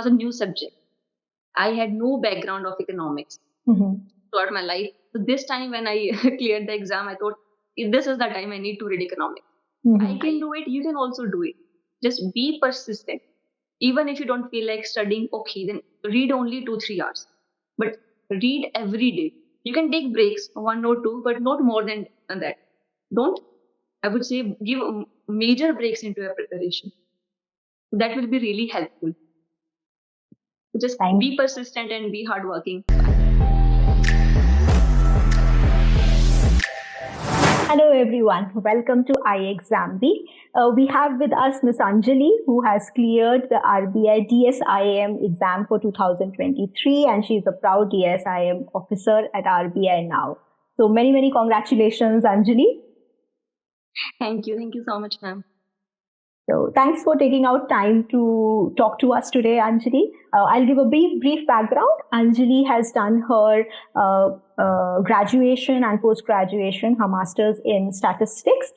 was a new subject. I had no background of economics throughout my life. So this time when I cleared the exam, I thought, if this is the time I need to read economics. I can do it. You can also do it. Just be persistent. Even if you don't feel like studying, okay, then read only 2-3 hours. But read every day. You can take breaks, 1 or 2, but not more than that. Don't, I would say, give major breaks into your preparation. That will be really helpful. Just be persistent and be hardworking. Hello everyone, welcome to iExamB. We have with us Ms. Anjali, who has cleared the RBI DSIM exam for 2023, and she is a proud DSIM officer at RBI now. So many congratulations, Anjali. Thank you so much, ma'am. So thanks for taking out time to talk to us today, Anjali. I'll give a brief background. Anjali has done her graduation and post-graduation, her master's in statistics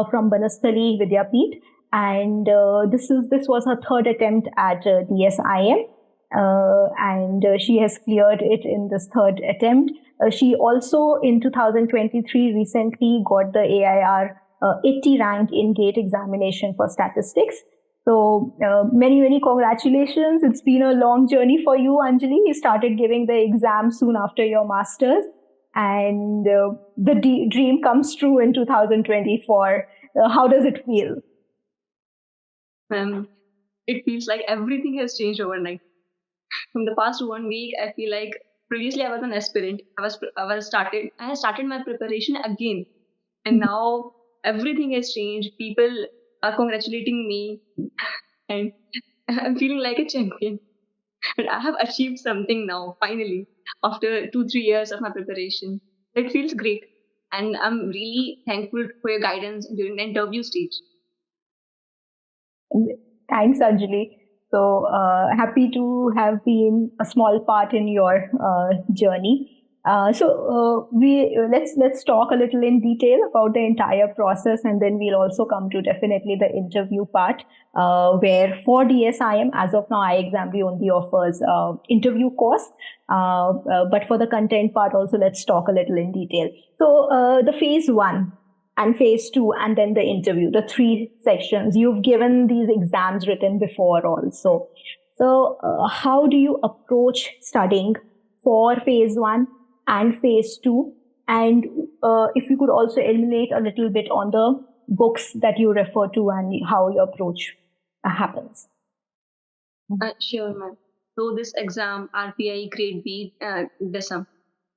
from Banasthali Vidyapith, and this was her third attempt at DSIM, and she has cleared it in this third attempt. She also in 2023 recently got the AIR 80 rank in GATE examination for statistics. So many congratulations. It's been a long journey for you, Anjali. You started giving the exam soon after your master's, and the dream comes true in 2024. How does it feel? It feels like everything has changed overnight. From the past 1 week, I feel like previously I was an aspirant. I had started my preparation again, and now everything has changed. People are congratulating me, and I'm feeling like a champion. And I have achieved something now, finally, after 2-3 years of my preparation. It feels great, and I'm really thankful for your guidance during the interview stage. Thanks, Anjali. So happy to have been a small part in your journey. Let's talk a little in detail about the entire process, and then we'll also come to definitely the interview part, where for DSIM, as of now, iExamB only offers interview course, but for the content part also, let's talk a little in detail. So the phase 1 and phase 2 and then the interview, the 3 sections. You've given these exams written before also. So how do you approach studying for phase 1 and phase 2? And if you could also illuminate a little bit on the books that you refer to and how your approach happens. Sure, ma'am. So this exam, RBI Grade B DSIM.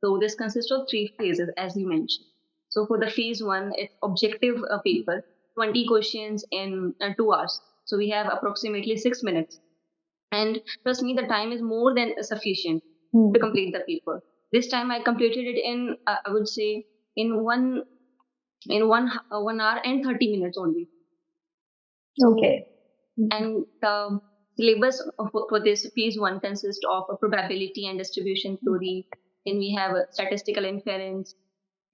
So this consists of 3 phases, as you mentioned. So for the phase 1, it's objective paper, 20 questions in 2 hours. So we have approximately 6 minutes. And trust me, the time is more than sufficient to complete the paper. This time I completed it in, I would say, in one hour and 30 minutes only. Okay. And the syllabus for this phase 1 consists of a probability and distribution theory. Then we have a statistical inference,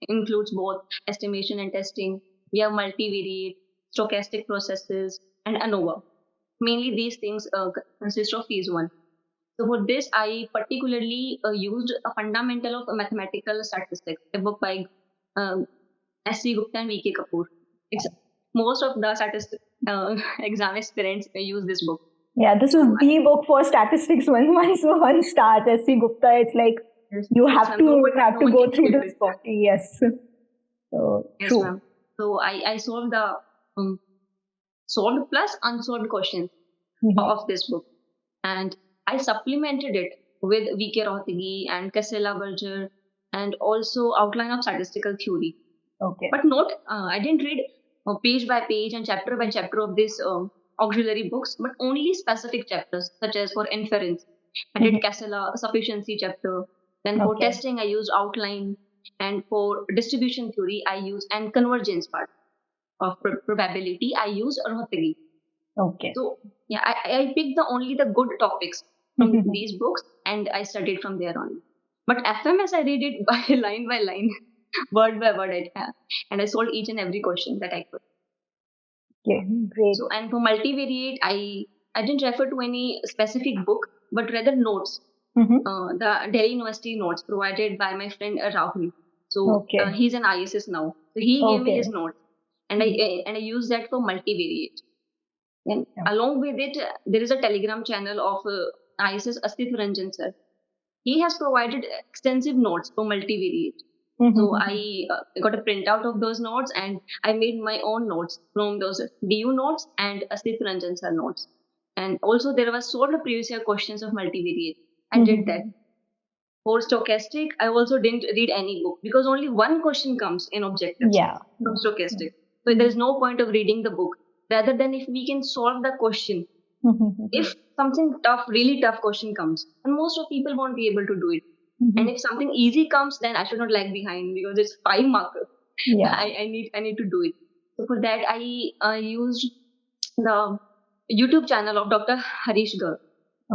includes both estimation and testing. We have multivariate, stochastic processes, and ANOVA. Mainly these things consist of phase 1. So for this, I particularly used a fundamental of mathematical statistics, a book by S.C. Gupta and V.K. Kapoor. Most of the exam aspirants use this book. Yeah, this is the book for statistics. Once one starts S.C. Gupta, it's like you have to go through this book. Yes. So, yes, true. ma'am. So I solved the solved plus unsolved questions of this book, and I supplemented it with V.K. Rohatgi and Casella Berger, and also outline of statistical theory. Okay. But not I didn't read page by page and chapter by chapter of this auxiliary books, but only specific chapters, such as for inference, I did Casella sufficiency chapter. Then for testing, I used outline, and for distribution theory, I use and convergence part of probability, I use Rohatgi. Okay. So yeah, I picked only the good topics from these books, and I studied from there on. But FMS, I read it by line, word by word, and I solved each and every question that I could. Okay, great. So, and for multivariate, I I didn't refer to any specific book, but rather notes. The Delhi University notes provided by my friend Rahul. So he's an ISS now. So he gave me his notes, and I use that for multivariate. And along with it, there is a Telegram channel of ISS Astit Ranjan sir. He has provided extensive notes for multivariate. So I got a printout of those notes and I made my own notes from those DU notes and Astit Ranjan sir notes. And also there was sort of previous year questions of multivariate. I did that. For stochastic, I also didn't read any book because only one question comes in objectives from stochastic. So there is no point of reading the book. Rather than if we can solve the question, if something tough, really tough question comes, and most of people won't be able to do it. And if something easy comes, then I should not lag behind because it's 5 markers. I need to do it. So for that, I used the YouTube channel of Dr. Harish Garg.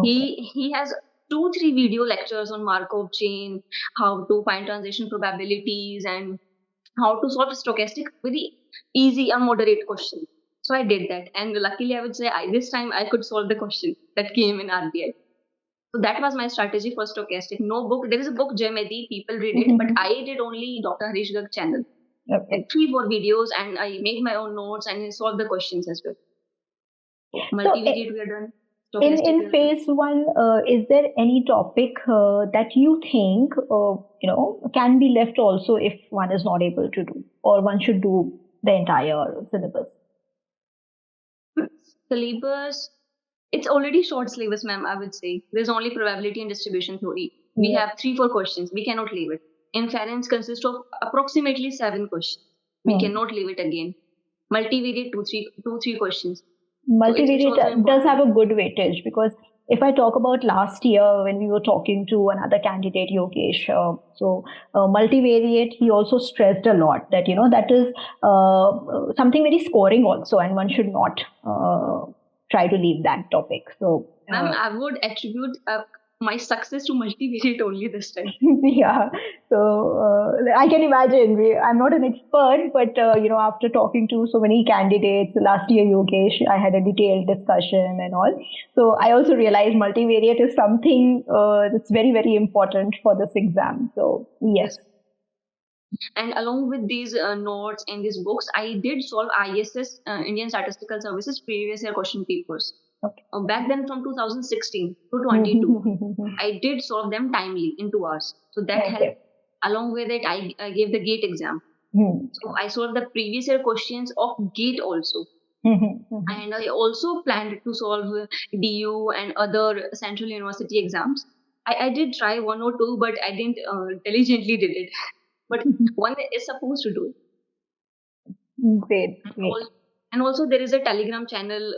He has 2-3 video lectures on Markov chain, how to find transition probabilities, and how to solve stochastic very easy and moderate question. So I did that, and luckily I would say this time I could solve the question that came in RBI. So that was my strategy for stochastic. No book. There is a book Gemedi, people read it, but I did only Dr. Harish Garg channel. And 3-4 videos, and I made my own notes and I solved the questions as well. Multivariate we are done. In phase 1, is there any topic that you think can be left also if one is not able to do, or one should do the entire syllabus? Syllabus, it's already short syllabus, ma'am. I would say there's only probability and distribution theory. We have 3-4 questions. We cannot leave it. Inference consists of approximately 7 questions. We cannot leave it again. Multivariate 2-3 questions. Multivariate does have a good weightage, because if I talk about last year when we were talking to another candidate, Yogesh, multivariate, he also stressed a lot that, that is something very scoring also, and one should not try to leave that topic. So, ma'am, I would attribute my success to multivariate only this time. Yeah. So I can imagine. I'm not an expert, but after talking to so many candidates last year, Yogesh, I had a detailed discussion and all. So I also realized multivariate is something that's very, very important for this exam. So yes. And along with these notes and these books, I did solve ISS, Indian Statistical Services previous year question papers. Back then from 2016 to 22, I did solve them timely in 2 hours. So that helped. Along with it, I gave the GATE exam. So I solved the previous year questions of GATE also. And I also planned to solve DU and other central university exams. I did try 1 or 2, but I didn't diligently did it. But one is supposed to do it. Great. And also there is a Telegram channel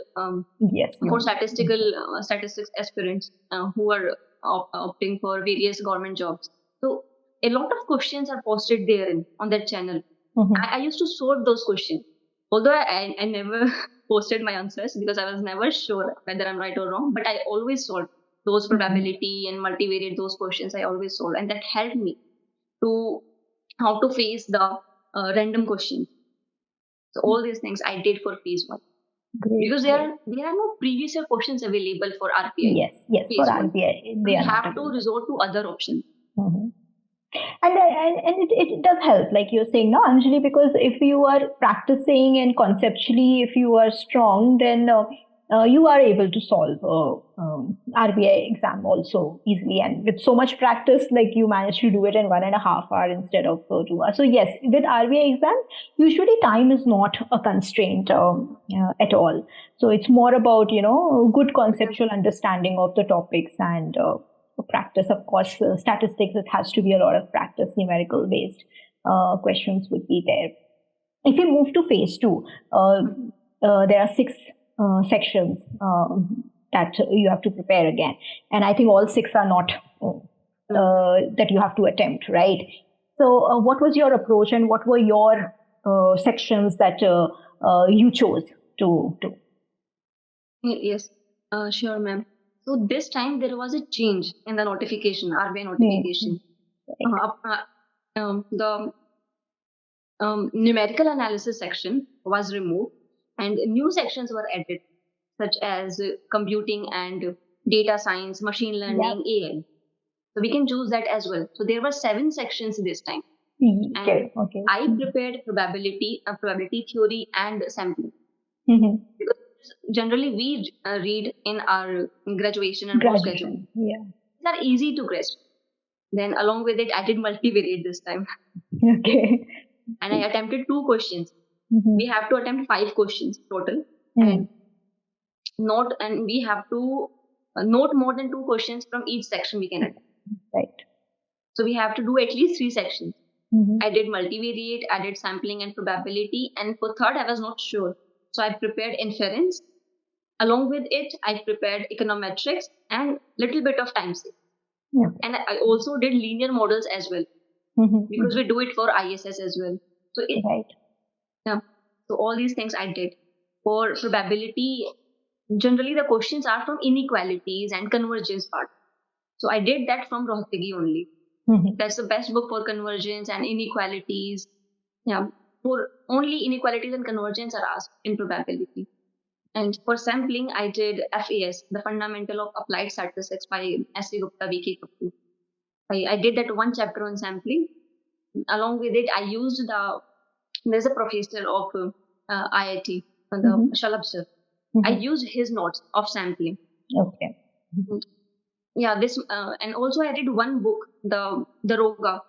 for statistics aspirants who are opting for various government jobs. So a lot of questions are posted there on that channel. I used to sort those questions. Although I never posted my answers because I was never sure whether I'm right or wrong, but I always solved those probability and multivariate, those questions I always solved. And that helped me to how to face the random questions. So all these things I did for phase 1. Because there are no previous year questions available for RBI. Yes, for RBI. We have to resort to other options. And it does help, like you're saying, no, Anjali, because if you are practicing and conceptually, if you are strong, then you are able to solve RBI exam also easily. And with so much practice, like you manage to do it in 1.5 hours instead of 2 hours. So yes, with RBI exam, usually time is not a constraint at all. So it's more about, good conceptual understanding of the topics and practice. Of course, statistics, it has to be a lot of practice, numerical based questions would be there. If you move to phase 2, there are 6 sections that you have to prepare again. And I think all 6 are not that you have to attempt, right? So what was your approach and what were your sections that you chose to do? Yes, sure, ma'am. So this time there was a change in the notification, RBI notification. The numerical analysis section was removed and new sections were added. such as computing and data science, machine learning, AI. So we can choose that as well. So there were 7 sections this time. And I prepared probability theory and sampling. Because generally we read in our graduation and post-graduation. These are easy to grasp. Then along with it, I did multivariate this time. And I attempted 2 questions. We have to attempt 5 questions total. And we have to note more than 2 questions from each section we can attempt. So we have to do at least 3 sections. I did multivariate, I did sampling and probability, and for third I was not sure. So I prepared inference. Along with it, I prepared econometrics and little bit of time series. And I also did linear models as well, because we do it for ISS as well. So so all these things I did. For probability, generally the questions are from inequalities and convergence part. So I did that from Rohatgi only. That's the best book for convergence and inequalities. For only inequalities and convergence are asked in probability. And for sampling, I did FAS, the Fundamental of Applied Statistics by S.C. Gupta, V.K. Kapoor. I did that 1 chapter on sampling. Along with it, I used there's a professor of IIT, the Shalab sir. I used his notes of sampling. This and also I did 1 book, the Roga.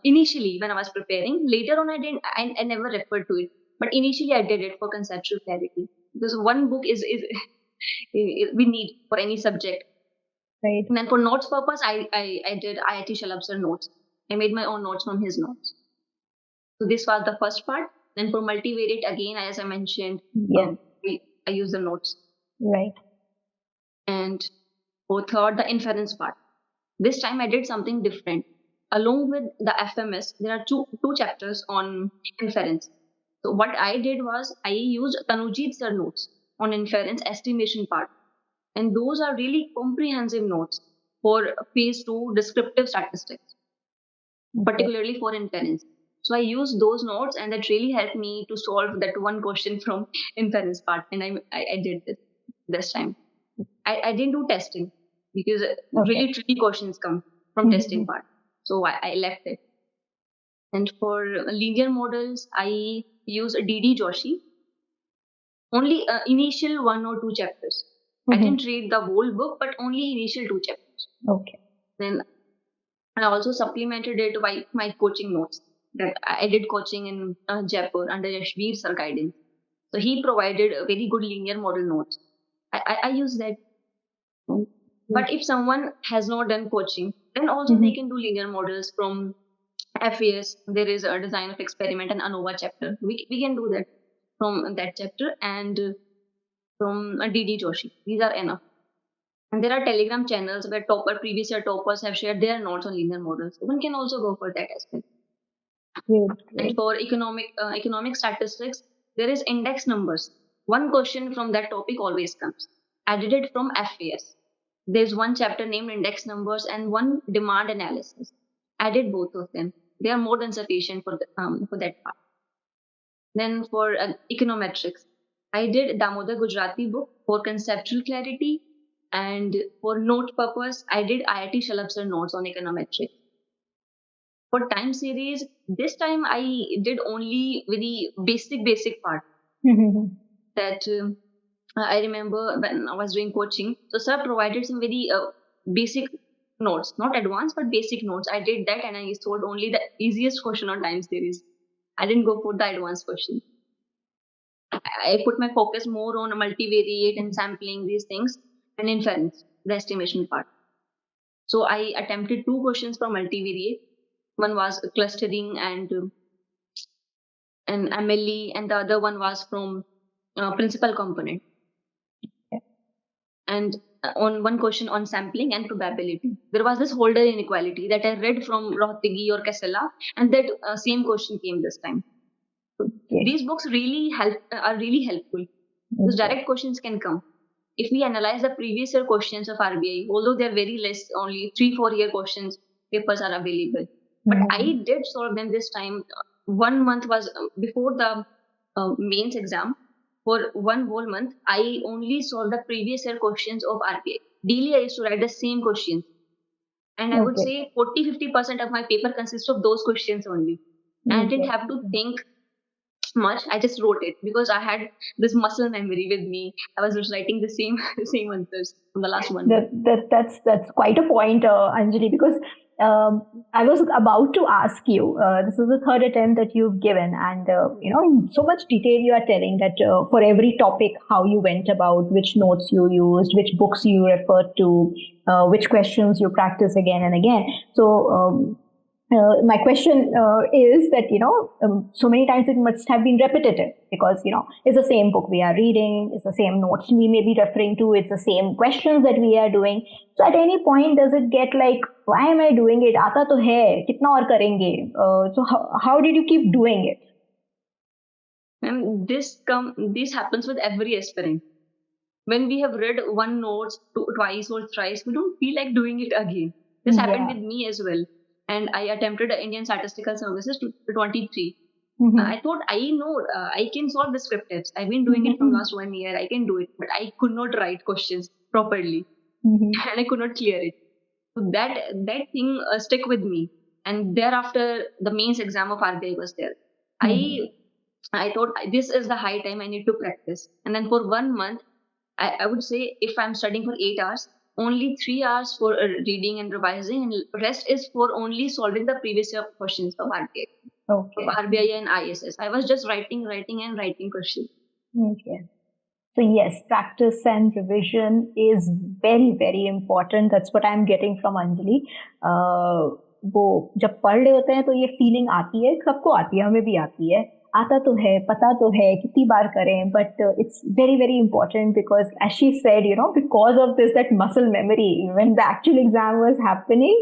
Initially, when I was preparing, later on I never referred to it, but initially I did it for conceptual clarity, because 1 book is we need for any subject. And then for notes purpose, I did IIT Shalab sir notes. I made my own notes from his notes. So this was the first part. Then for multivariate, again, as I mentioned, I use the notes. And for third, the inference part. This time I did something different. Along with the FMS, there are two chapters on inference. So what I did was I used Tanujit sir notes on inference estimation part. And those are really comprehensive notes for phase 2 descriptive statistics, particularly for inference. So I used those notes, and that really helped me to solve that 1 question from inference part. And I did this time. I didn't do testing, because really tricky questions come from testing part. So I left it. And for linear models, I use D.D. Joshi. Only initial 1 or 2 chapters. I didn't read the whole book, but only initial 2 chapters. Then I also supplemented it by my coaching notes. That I did coaching in Jaipur under Yashveer sir guidance. So he provided a very good linear model notes. I use that. But if someone has not done coaching, then also they can do linear models from FAS. There is a design of experiment and ANOVA chapter. We can do that from that chapter, and from D.D. Joshi. These are enough. And there are Telegram channels where previous year toppers have shared their notes on linear models. So one can also go for that as well. And for economic statistics, there is index numbers. 1 question from that topic always comes. I did it from FAS. There's 1 chapter named index numbers and 1 demand analysis. I did both of them. They are more than sufficient for that part. Then for econometrics, I did Damodar Gujarati book for conceptual clarity, and for note purpose, I did IIT Shalab sir notes on econometrics. For time series, this time I did only very basic part. That I remember when I was doing coaching, so sir provided some very basic notes, not advanced, but basic notes. I did that, and I solved only the easiest question on time series. I didn't go for the advanced question. I put my focus more on multivariate and sampling, these things, and inference, the estimation part. So I attempted 2 questions from multivariate. 1 was clustering and MLE, and the other one was from principal component. And on 1 question on sampling and probability. There was this holder inequality that I read from Rohatgi or Casella, and that same question came this time. So these books really are really helpful, because direct questions can come. If we analyze the previous year questions of RBI, although they are very less, only 3-4 year questions papers are available. But I did solve them this time. 1 month was before the mains exam. for one whole month, I only solved the previous year questions of RBI. Daily, I used to write the same questions. And I would say 40-50% of my paper consists of those questions only. And I didn't have to think much. I just wrote it because I had this muscle memory with me. I was just writing the same same answers from the last one. That's quite a point, Anjali, because I was about to ask you. This is the third attempt that you've given, and in so much detail you are telling that for every topic, how you went about, which notes you used, which books you referred to, which questions you practice again and again. So. My question is that so many times it must have been repetitive because it's the same book we are reading, it's the same notes we may be referring to, it's the same questions that we are doing. So at any point does it get like, why am I doing it? Aata to hai, kitna aur karenge? So how did you keep doing it? And this happens with every aspirant. When we have read one note twice or thrice, we don't feel like doing it again. This happened with me as well. And I attempted Indian Statistical Services 23. I thought I know I can solve descriptives. I've been doing it from last 1 year. I can do it, but I could not write questions properly, and I could not clear it. So that thing stuck with me. And thereafter, the mains exam of RBI was there. I thought this is the high time I need to practice. And then for 1 month, I would say if I'm studying for 8 hours, only 3 hours for reading and revising, and rest is for only solving the previous year questions of RBI, of RBI and ISS. I was just writing questions. Okay. So yes, practice and revision is very, very important. That's what I'm getting from Anjali. वो जब पढ़ रहे होते हैं तो ये feeling आती है, सबको आती है, हमें भी आती है. आता तो है, पता तो है, कितनी बार करें, but it's very, very important because as she said, because of this, that muscle memory, when the actual exam was happening,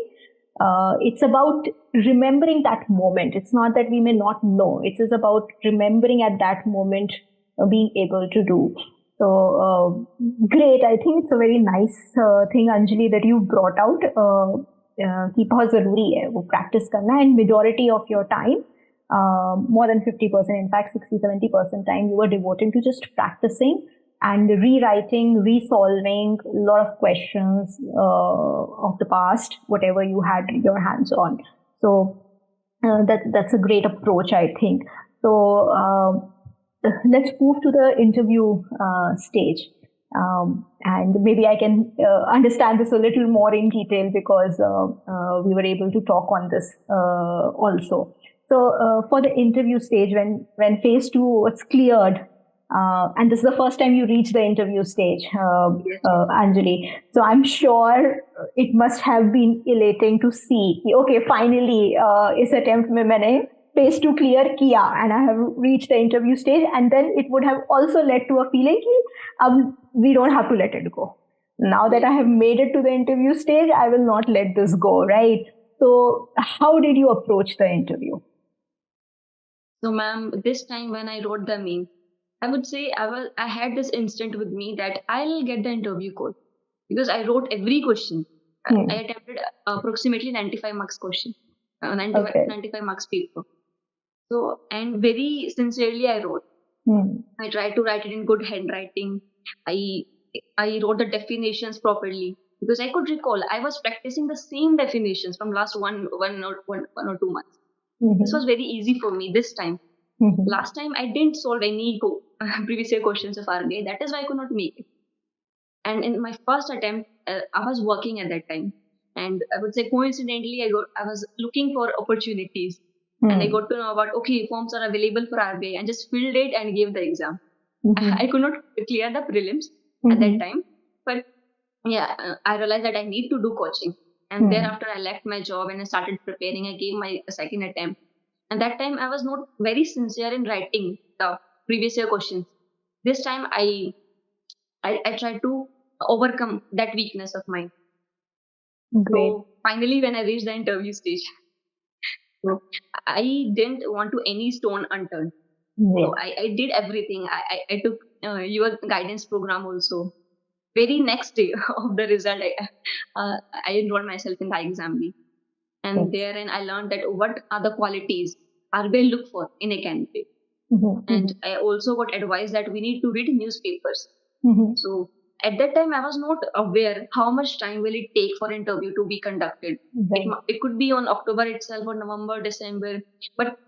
it's about remembering that moment. It's not that we may not know. It is about remembering at that moment, being able to do. So great. I think it's a very nice thing, Anjali, that you brought out. कि बहुत जरूरी है वो practice करना, and majority of your time, more than 50%, in fact 60-70% time you were devoting to just practicing and rewriting, resolving a lot of questions of the past, whatever you had your hands on. So that's a great approach, I think. So let's move to the interview stage. And maybe I can understand this a little more in detail because we were able to talk on this also. So for the interview stage, when phase 2 was cleared, and this is the first time you reach the interview stage, Anjali. So I'm sure it must have been elating to see, okay, finally, इस attempt में मैंने phase 2 clear किया and I have reached the interview stage, and then it would have also led to a feeling कि we don't have to let it go. Now that I have made it to the interview stage, I will not let this go, right? So how did you approach the interview? So ma'am, this time when I wrote the main, I would say I had this instinct with me that I'll get the interview call because I wrote every question. I attempted approximately 95 marks question, 95 marks paper. So, and very sincerely I wrote. I tried to write it in good handwriting. I wrote the definitions properly because I could recall I was practicing the same definitions from last one or 2 months. This was very easy for me this time. Last time I didn't solve any previous year questions of RBI. That is why I could not make it. And in my first attempt, I was working at that time. And I would say coincidentally, I was looking for opportunities. And I got to know about, okay, forms are available for RBI, and just filled it and gave the exam. I could not clear the prelims at that time. But yeah, I realized that I need to do coaching. And thereafter, I left my job and I started preparing. I gave my second attempt. And that time, I was not very sincere in writing the previous year questions. This time, I tried to overcome that weakness of mine. Great. So finally, when I reached the interview stage, so I didn't want to any stone unturned. Yes. So I did everything. I took your guidance program also. Very next day of the result, I enrolled myself in the exam week. And therein I learned that what are the qualities RBI look for in a candidate. And I also got advice that we need to read newspapers. So at that time, I was not aware how much time will it take for interview to be conducted. It could be on October itself or November, December. But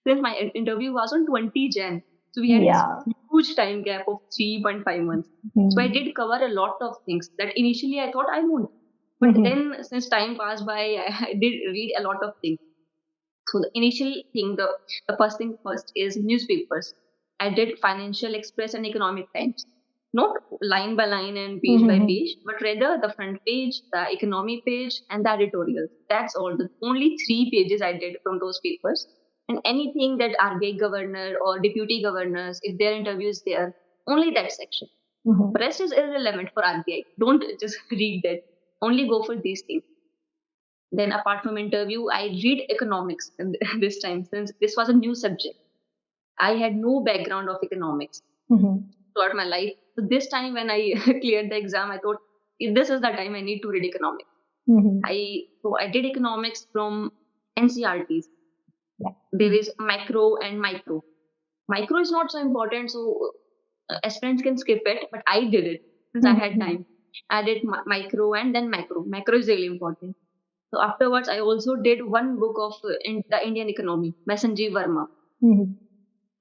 since my interview was on 20 Jan, so we had this huge time gap of 3.5 months. So I did cover a lot of things that initially I thought I won't. But then since time passed by, I did read a lot of things. So the initial thing, the first thing first is newspapers. I did Financial Express and Economic Times. Not line by line and page by page, but rather the front page, the economy page, and the editorials. That's all. The only 3 pages I did from those papers. And anything that RBI governor or deputy governors, if their interview is there, only that section. The rest is irrelevant for RBI. Don't just read that. Only go for these things. Then apart from interview, I read economics this time since this was a new subject. I had no background of economics throughout my life. So this time when I cleared the exam, I thought this is the time I need to read economics. I did economics from NCRTs. There is macro and micro. Micro is not so important, so aspirants can skip it, but I did it since I had time. I did micro and then macro. Macro is really important. So afterwards, I also did one book of the Indian economy by Sanjeev Verma.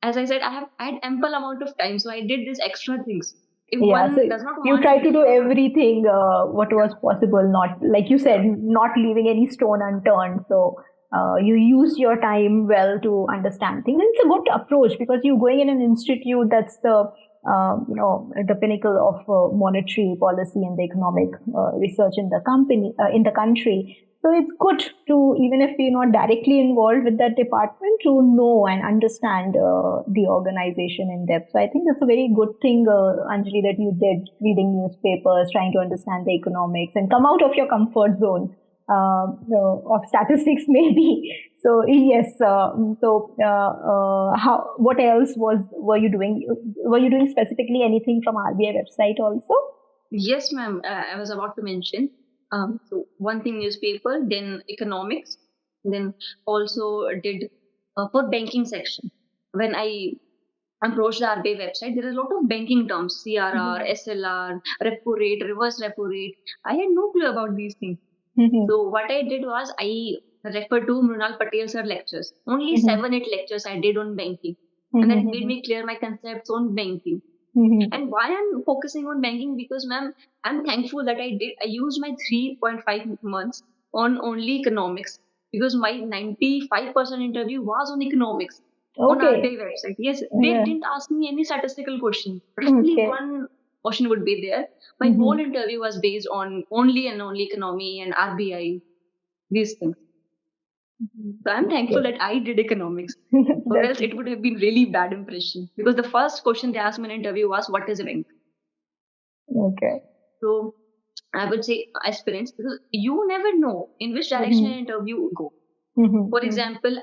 As I said, I had ample amount of time, so I did these extra things. If one so does not you try to do everything what was possible, not like you said, not leaving any stone unturned. So you use your time well to understand things. And it's a good approach because you're going in an institute that's the the pinnacle of monetary policy and the economic research in the country. So it's good to, even if you're not directly involved with that department, to know and understand the organization in depth. So I think that's a very good thing, Anjali, that you did, reading newspapers, trying to understand the economics and come out of your comfort zone of statistics maybe. So yes, what else were you doing? Were you doing specifically anything from RBI website also? Yes, ma'am. I was about to mention. So one thing newspaper, then economics, then also did for banking section. When I approached the RBI website, there are a lot of banking terms: CRR, SLR, repo rate, reverse repo rate. I had no clue about these things. So what I did was I referred to Mrunal Patel sir lectures. Only 7-8 lectures I did on banking, and that made me clear my concepts on banking. And why I'm focusing on banking? Because, ma'am, I'm thankful that I used my 3.5 months on only economics because my 95% interview was on economics on RBI website. Yes, they didn't ask me any statistical question. Only one question would be there. My whole interview was based on only and only economy and RBI, these things. So I'm thankful that I did economics, or else it would have been really bad impression. Because the first question they asked me in an interview was, "What is a bank?" Okay. So I would say aspirants, because you never know in which direction an interview would go. For example,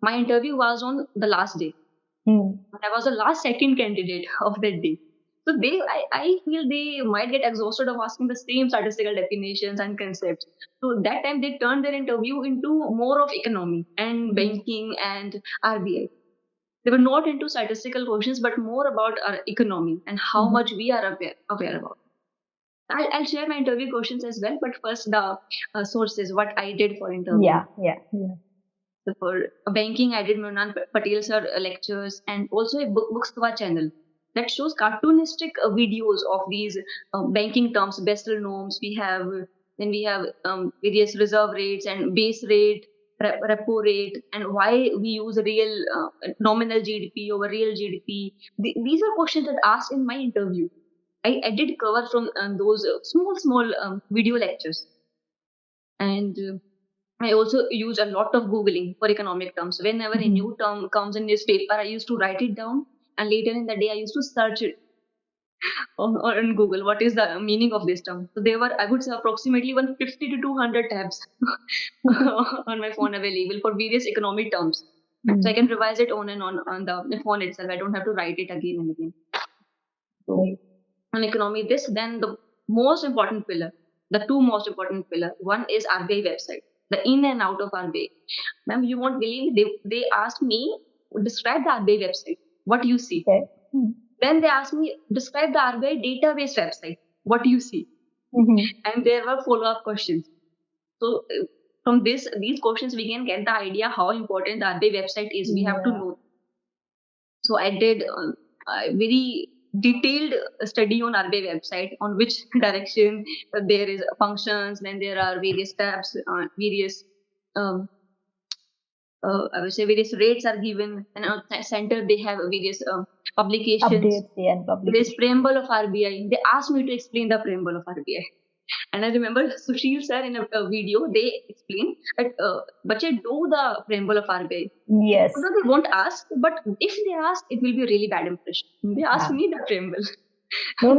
my interview was on the last day. I was the last second candidate of that day. So I feel they might get exhausted of asking the same statistical definitions and concepts. So that time they turned their interview into more of economy and banking and RBI. They were not into statistical questions, but more about our economy and how much we are aware about. I'll share my interview questions as well, but first the sources, what I did for interview. Yeah. So for banking, I did Mrunal Patel sir lectures and also a Bookstwa channel that shows cartoonistic videos of these banking terms, Bessel norms. We have various reserve rates and base rate, repo rate, and why we use real nominal GDP over real GDP. These are questions that asked in my interview. I did cover from those small video lectures, and I also use a lot of Googling for economic terms. Whenever a new term comes in newspaper, I used to write it down, and later in the day, I used to search it on Google. What is the meaning of this term? So there were, I would say, approximately 150 to 200 tabs on my phone available for various economic terms. So I can revise it on and on the phone itself. I don't have to write it again and again. So on economy, then the most important pillar, the two most important pillar. One is RBI website. the in and out of RBI. Ma'am, you won't believe, they asked me, describe the RBI website, what you see. Okay. Then they asked me, describe the RBI database website, what you see. And there were follow-up questions. So from these questions, we can get the idea how important the RBI website is. We have to know. So I did a very detailed study on RBI website, on which direction there is functions, then there are various tabs, various I would say various rates are given, and on center they have various publications. Updates and publications. There is preamble of RBI. They asked me to explain the preamble of RBI. And I remember Sushil sir in a video, they explained that bache do the preamble of RBI. Yes. So they won't ask, but if they ask, it will be a really bad impression. They asked me the preamble. No,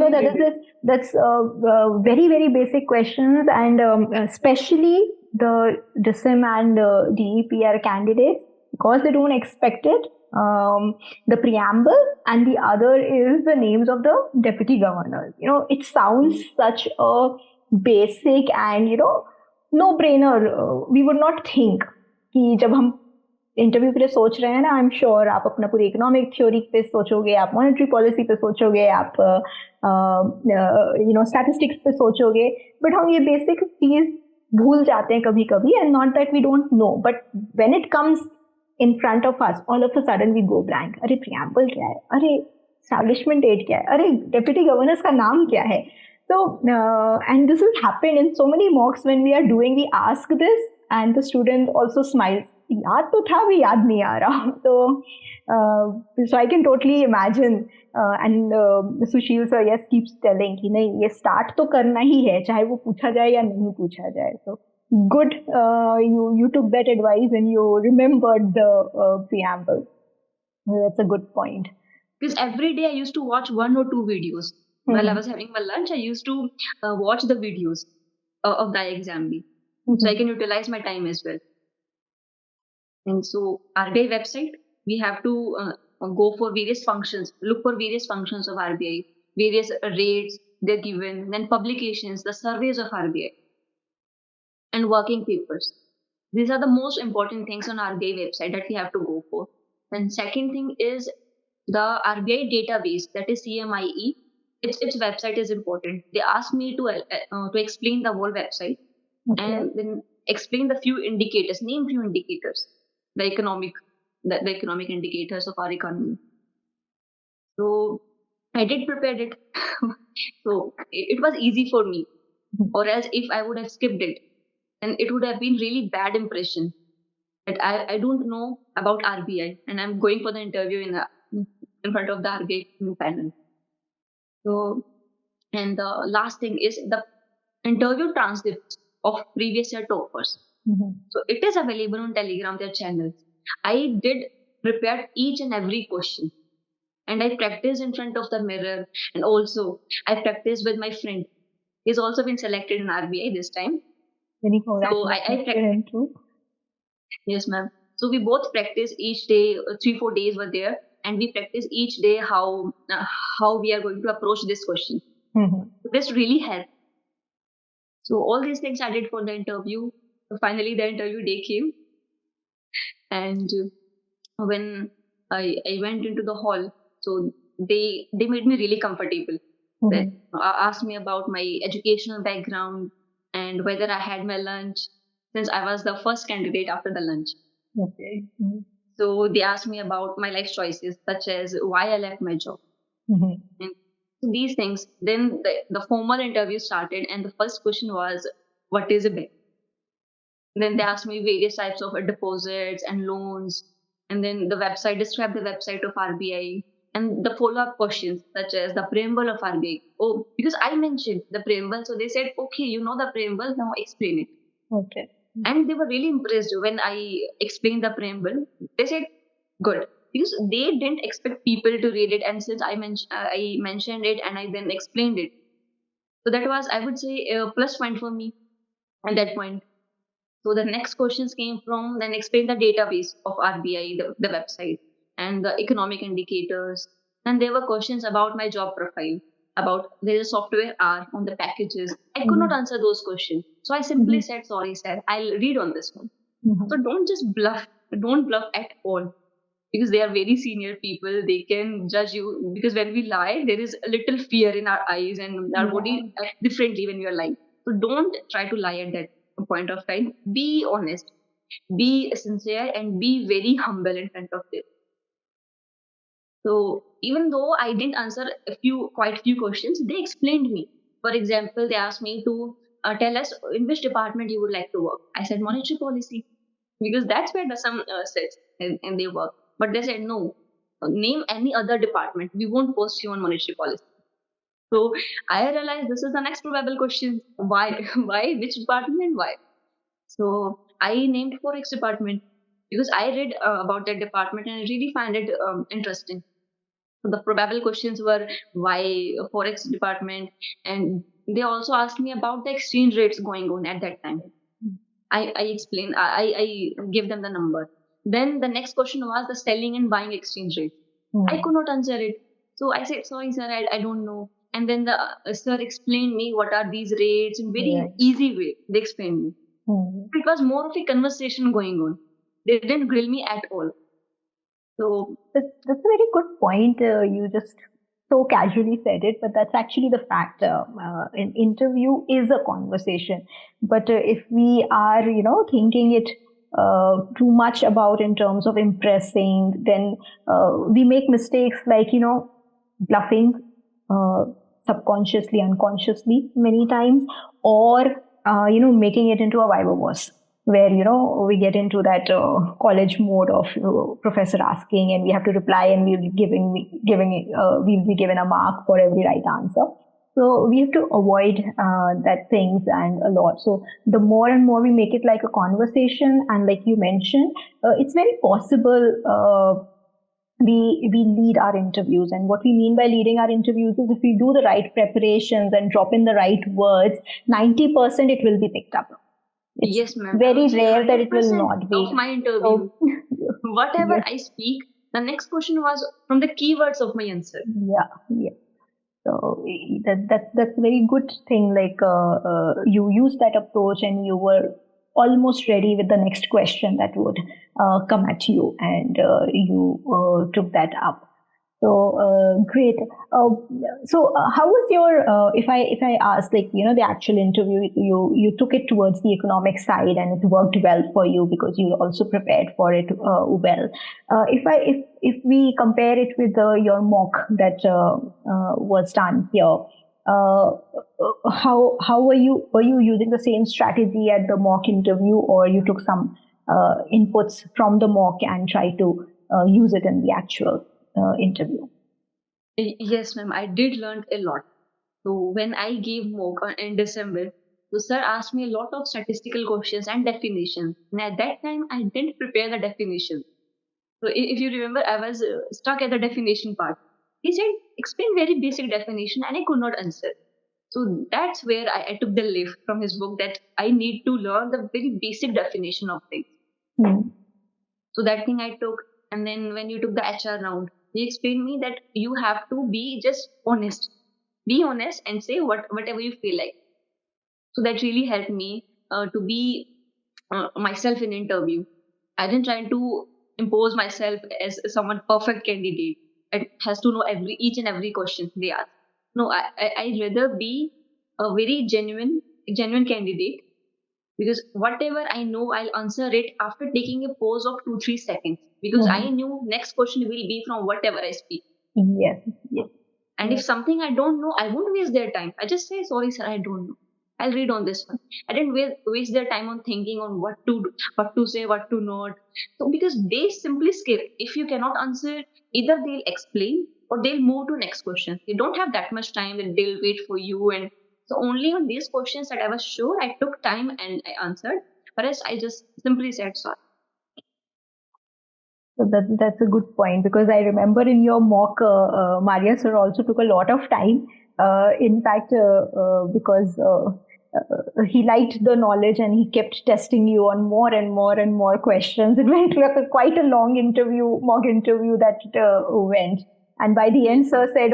that's very, very basic questions, and especially the DSIM and DEPR candidates, because they don't expect it. The preamble, and the other is the names of the deputy governors. It sounds such a basic and no-brainer. We would not think कि जब हम interview के लिए सोच रहे हैं ना, I am sure आप अपना पूरी इकोनॉमिक थ्योरी पे सोचोगे, आप मॉनेटरी पॉलिसी पे सोचोगे, आप स्टैटिस्टिक्स पे सोचोगे, बट हम ये बेसिक चीज भूल जाते हैं कभी कभी, and not that we don't know, but when it comes in front of us, all of a sudden we go blank. अरे प्रियम्बल क्या है, अरे एस्टैब्लिशमेंट डेट क्या है, अरे डेप्यूटी गवर्नर्स का नाम क्या है. So, and this has happened in so many mocks when we are doing, we ask this and the student also smiles. याद तो था, भी याद नहीं आ रहा. So I can totally imagine, and Sushil sir yes keeps telling कि नहीं, ये start तो करना ही है, चाहे वो पूछा जाए या नहीं पूछा जाए. So good, you took that advice and you remembered the preamble. That's a good point. Because every day I used to watch 1 or 2 videos. While I was having my lunch, I used to watch the videos of the exam, so I can utilize my time as well. And so RBI website, we have to go for various functions, look for various functions of RBI, various rates they're given, then publications, the surveys of RBI, and working papers. These are the most important things on RBI website that we have to go for. And second thing is the RBI database, that is CMIE. Its website is important. They asked me to explain the whole website, and then explain the few indicators, name few indicators, the economic indicators of our economy. So I did prepare it. So it was easy for me. Or else if I would have skipped it, then it would have been really bad impression that I don't know about RBI and I'm going for the interview in front of the RBI panel. So, and the last thing is the interview transcripts of previous year toppers. So it is available on Telegram, their channels. I did prepare each and every question, and I practiced in front of the mirror, and also I practiced with my friend. He's also been selected in RBI this time. So I practiced. Yes, ma'am. So we both practice each day. 3-4 days were there, and we practice each day how we are going to approach this question. This really helped. So all these things I did for the interview. So finally, the interview day came, and when I went into the hall, so they made me really comfortable. They asked me about my educational background and whether I had my lunch, since I was the first candidate after the lunch. Okay. So they asked me about my life choices, such as why I left my job. And these things. Then the formal interview started, and the first question was, what is a bank? Then they asked me various types of deposits and loans, and then describe the website of RBI, and the follow-up questions such as the preamble of RBI. Oh, because I mentioned the preamble, so they said, okay, you know the preamble, now explain it. Okay. And they were really impressed when I explained the preamble. They said, good, because they didn't expect people to read it, and since I mentioned it and I then explained it, so that was, I would say, a plus point for me at that point. So the next questions came from, then explain the database of RBI, the website, and the economic indicators. And there were questions about my job profile. about there is a software R on the packages. I could not answer those questions. So I simply said, sorry, sir, I'll read on this one. So don't just bluff. Don't bluff at all. Because they are very senior people, they can judge you. Because when we lie, there is a little fear in our eyes and our body acts differently when we are lying. So don't try to lie at that point of time. Be honest, be sincere, and be very humble in front of them. So even though I didn't answer quite few questions, they explained me. For example, they asked me to tell us in which department you would like to work. I said monetary policy because that's where the sum sits and they work. But they said no, name any other department. We won't post you on monetary policy. So I realized this is the next probable question. Why? Why? Which department? Why? So I named forex department because I read about that department and I really find it interesting. So the probable questions were why forex department, and they also asked me about the exchange rates going on at that time. I explained, I give them the number. Then the next question was the selling and buying exchange rate. I could not answer it. So I said, sorry, sir, I don't know. And then the sir explained me what are these rates in very easy way. They explained me. It was more of a conversation going on. They didn't grill me at all. So that's a very good point. You just so casually said it, but that's actually the fact. An interview is a conversation, but if we are, thinking it too much about in terms of impressing, then we make mistakes like bluffing subconsciously, unconsciously many times, or making it into a viva voce where we get into that college mode of professor asking and we have to reply and we'll be given a mark for every right answer. So we have to avoid that things and a lot. So the more and more we make it like a conversation, and like you mentioned, it's very possible we lead our interviews. And what we mean by leading our interviews is if we do the right preparations and drop in the right words, 90% it will be picked up. It's yes, ma'am. Very rare that it will not be. Of my interview, whatever I speak, the next question was from the keywords of my answer. Yeah. So that's a very good thing. Like you used that approach and you were almost ready with the next question that would come at you, and you took that up. So great. So how was your? If I ask, like the actual interview, you took it towards the economic side, and it worked well for you because you also prepared for it well. If we compare it with your mock that was done here, how were you using the same strategy at the mock interview, or you took some inputs from the mock and tried to use it in the actual interview? Yes, ma'am. I did learn a lot. So when I gave mock in December, the sir asked me a lot of statistical questions and definitions. And at that time, I didn't prepare the definition. So if you remember, I was stuck at the definition part. He said, explain very basic definition, and I could not answer. So that's where I took the lift from his book that I need to learn the very basic definition of things. So that thing I took. And then when you took the HR round, he explained me that you have to be just honest. Be honest and say whatever you feel like. So that really helped me to be myself in interview. I didn't try to impose myself as someone perfect candidate. It has to know each and every question they ask. No, I'd rather be a very genuine candidate, because whatever I know, I'll answer it after taking a pause of 2-3 seconds, because I knew next question will be from whatever I speak. Yes. And if something I don't know, I won't waste their time. I just say, sorry, sir, I don't know. I'll read on this one. I didn't waste their time on thinking on what to do, what to say, what to not. So because they simply skip. If you cannot answer, either they'll explain or they'll move to next question. They don't have that much time that they'll wait for you. And so only on these questions that I was sure, I took time and I answered. Whereas I just simply said sorry. So that's a good point, because I remember in your mock, Maria sir also took a lot of time. In fact, because he liked the knowledge and he kept testing you on more and more and more questions. It went like quite a long mock interview that went. And by the end, sir said,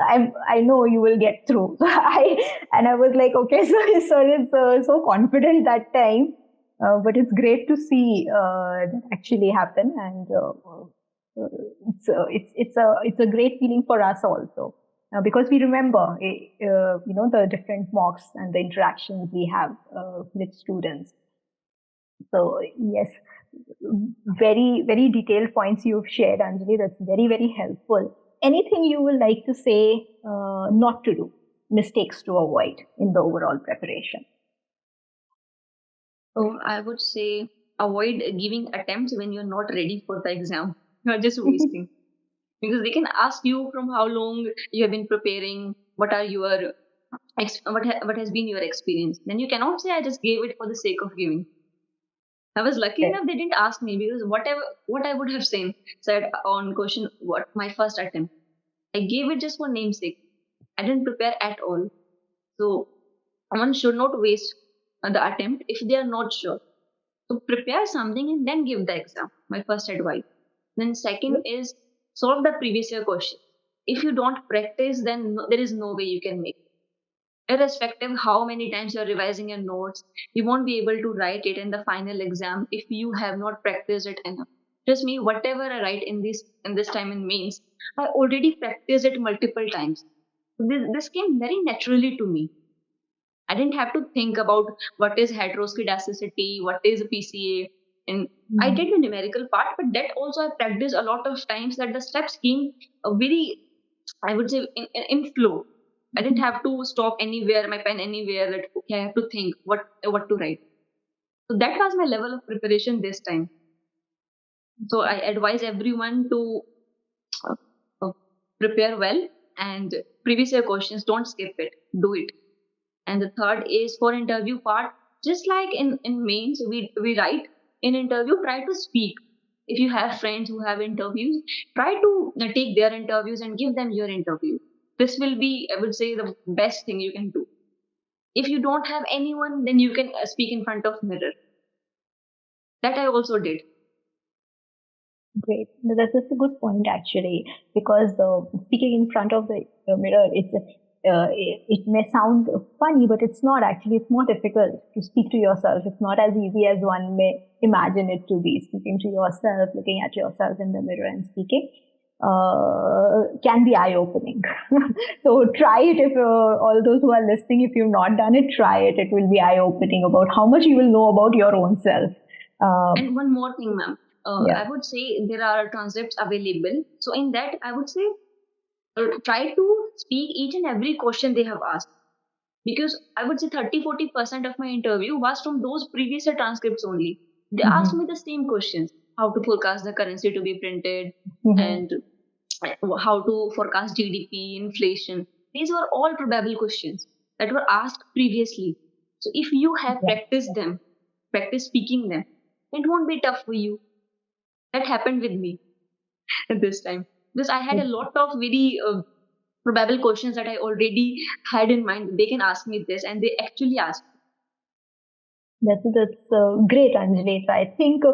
I know you will get through. And I was like, okay, sir is so confident that time. But it's great to see that actually happen. And it's a great feeling for us also. Because we remember, the different mocks and the interactions we have with students. So yes, very, very detailed points you've shared, Anjali. That's very, very helpful. Anything you would like to say not to do, mistakes to avoid in the overall preparation? So I would say avoid giving attempts when you're not ready for the exam. You're just wasting. Because they can ask you from how long you have been preparing, what are your what has been your experience. Then you cannot say I just gave it for the sake of giving. I was lucky enough they didn't ask me, because what I would have said on question what my first attempt. I gave it just for namesake. I didn't prepare at all. So one should not waste the attempt if they are not sure. So prepare something and then give the exam. My first advice. Then second is solve the previous year question. If you don't practice, then there is no way you can make it. Irrespective how many times you're revising your notes, you won't be able to write it in the final exam if you have not practiced it enough. Just me, whatever I write in this time in mains, I already practiced it multiple times. This came very naturally to me. I didn't have to think about what is heteroscedasticity, what is PCA, and I did the numerical part, but that also I practiced a lot of times that the steps came very, I would say, in flow. I didn't have to stop anywhere, my pen anywhere. That okay, I have to think what to write. So that was my level of preparation this time. So I advise everyone to uh, uh, prepare well, and previous year questions, don't skip it, do it. And the third is for interview part, just like in mains, we write. In interview, try to speak. If you have friends who have interviews, try to take their interviews and give them your interview. This will be, I would say, the best thing you can do. If you don't have anyone, then you can speak in front of mirror. That I also did. Great. That's a good point actually, because speaking in front of the mirror, it may sound funny, but it's not actually. It's more difficult to speak to yourself. It's not as easy as one may imagine it to be. Speaking to yourself, looking at yourself in the mirror and speaking can be eye-opening. So try it. If all those who are listening, if you've not done it, try it. It will be eye-opening about how much you will know about your own self. And one more thing, ma'am. I would say there are transcripts available. So in that, I would say try to speak each and every question they have asked. Because I would say 30-40% of my interview was from those previous year transcripts only. They asked me the same questions: how to forecast the currency to be printed, and how to forecast GDP, inflation. These were all probable questions that were asked previously. So if you have practiced them, practice speaking them, it won't be tough for you. That happened with me at this time, because I had a lot of very probable questions that I already had in mind. They can ask me this, and they actually asked. That's great, Anjali. So I think,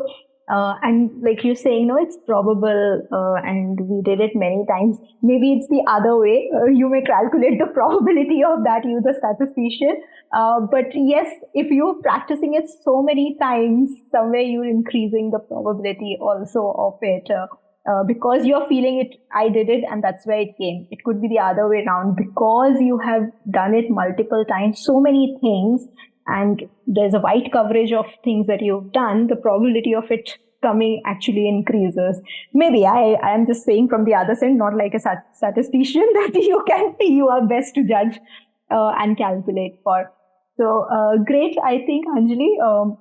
and like you're saying, no, it's probable, and we did it many times. Maybe it's the other way. You may calculate the probability of that, you the statistician. But yes, if you're practicing it so many times, somewhere you're increasing the probability also of it. Because you're feeling it, I did it, and that's where it came. It could be the other way around, because you have done it multiple times, so many things, and there's a wide coverage of things that you've done, the probability of it coming actually increases. Maybe I am just saying from the other side, not like a statistician, that you are best to judge and calculate for. So great, I think, Anjali.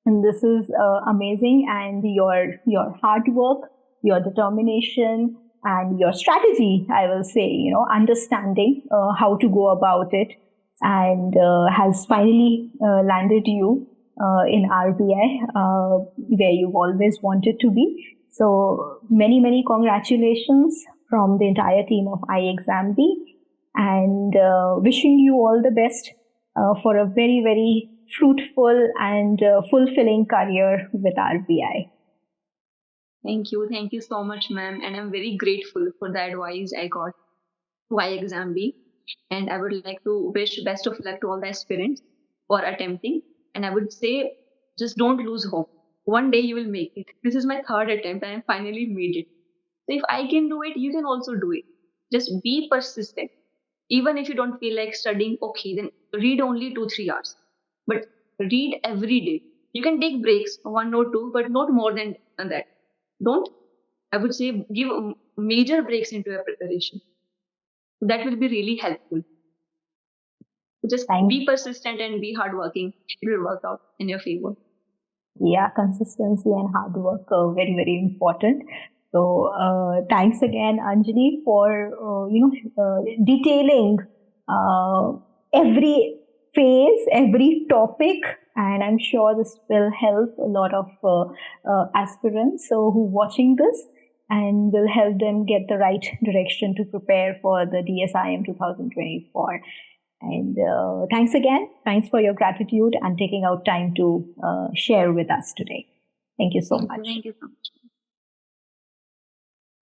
And this is amazing, and your hard work, your determination, and your strategy, I will say, understanding how to go about it, and has finally landed you in RBI, where you've always wanted to be. So many, many congratulations from the entire team of iExamB, and wishing you all the best for a very, very fruitful and fulfilling career with RBI. Thank you. Thank you so much, ma'am. And I'm very grateful for the advice I got why exam B. And I would like to wish best of luck to all the aspirants for attempting. And I would say, just don't lose hope. One day you will make it. This is my third attempt and I finally made it. So if I can do it, you can also do it. Just be persistent. Even if you don't feel like studying, okay, then read only 2, 3 hours. But read every day. You can take breaks, one or two, but not more than that. Don't, I would say, give major breaks into your preparation. That will be really helpful. Just be persistent and be hardworking. It will work out in your favor. Yeah, consistency and hard work are very, very important. So thanks again, Anjali, for detailing every phase, every topic, and I'm sure this will help a lot of aspirants who are watching this, and will help them get the right direction to prepare for the DSIM 2024. And thanks again. Thanks for your gratitude and taking out time to share with us today. Thank you so much. Thank you so much.